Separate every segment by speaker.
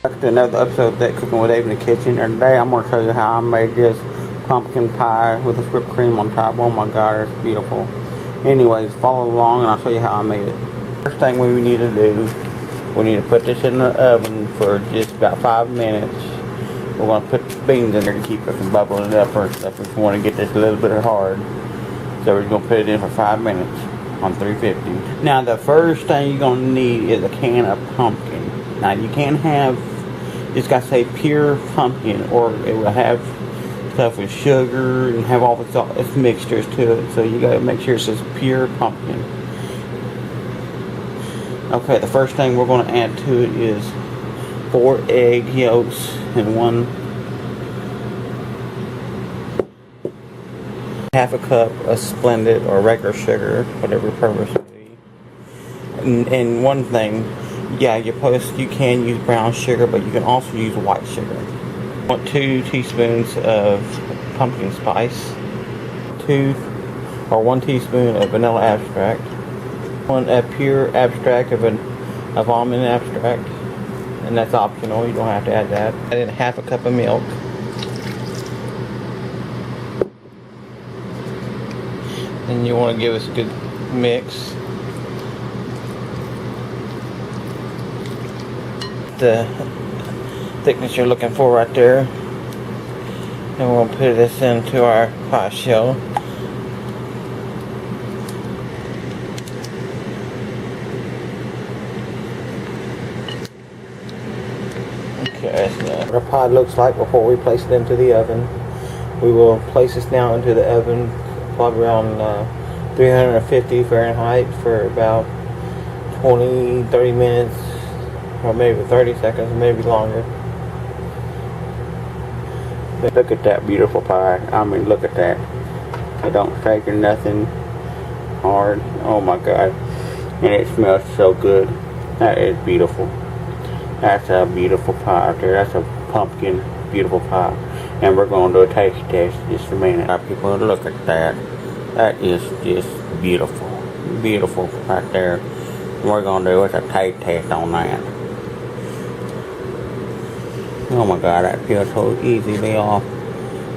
Speaker 1: Back to another episode of That Cooking with Dave in the Kitchen, and today I'm going to show you how I made this pumpkin pie with this whipped cream on top. Oh my god, it's beautiful. Anyways, follow along and I'll show you how I made it. First thing we need to do, we need to put this in the oven for just about 5 minutes. We're going to put the beans in there to keep it from bubbling up or stuff if we want to get this a little bit hard. So we're going to put it in for 5 minutes on 350. Now the first thing you're going to need is a can of pumpkin. Now you can't have, it's got to say pure pumpkin, or it will have stuff with sugar and have all its mixtures to it. So you got to make sure it says pure pumpkin. Okay, the first thing we're going to add to it is 4 egg yolks and 1/2 cup of Splendid or regular sugar, whatever your preference would be. And one thing, yeah, you can use brown sugar, but you can also use white sugar. 2 teaspoons of pumpkin spice, 1 teaspoon of vanilla extract, 1 pure extract of almond extract, and that's optional, you don't have to add that. And then 1/2 cup of milk. And you want to give us a good mix. The thickness you're looking for right there. And we'll put this into our pie shell. Okay, so what our pie looks like before we place it into the oven. We will place this now into the oven, probably around 350 Fahrenheit for about 20-30 minutes, or maybe 30 seconds, maybe longer. Look at that beautiful pie. I mean, look at that. It don't shake or nothing hard. Oh my god. And it smells so good. That is beautiful. That's a beautiful pie right there. That's a pumpkin beautiful pie. And we're going to do a taste test in just a minute. People, look at that. That is just beautiful. Beautiful right there. We're going to do a taste test on that. Oh my god, that peels so easily off.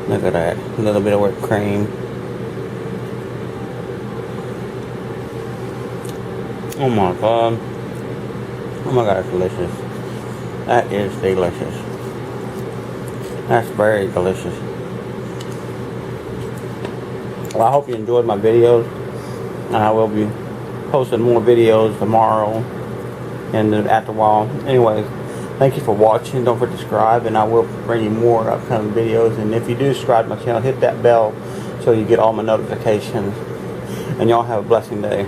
Speaker 1: Look at that. A little bit of whipped cream. Oh my god. Oh my god, it's delicious. That is delicious. That's very delicious. Well, I hope you enjoyed my videos. And I will be posting more videos tomorrow and after a while. Anyways, thank you for watching. Don't forget to subscribe, and I will bring you more upcoming videos. And if you do subscribe to my channel, hit that bell so you get all my notifications. And y'all have a blessing day.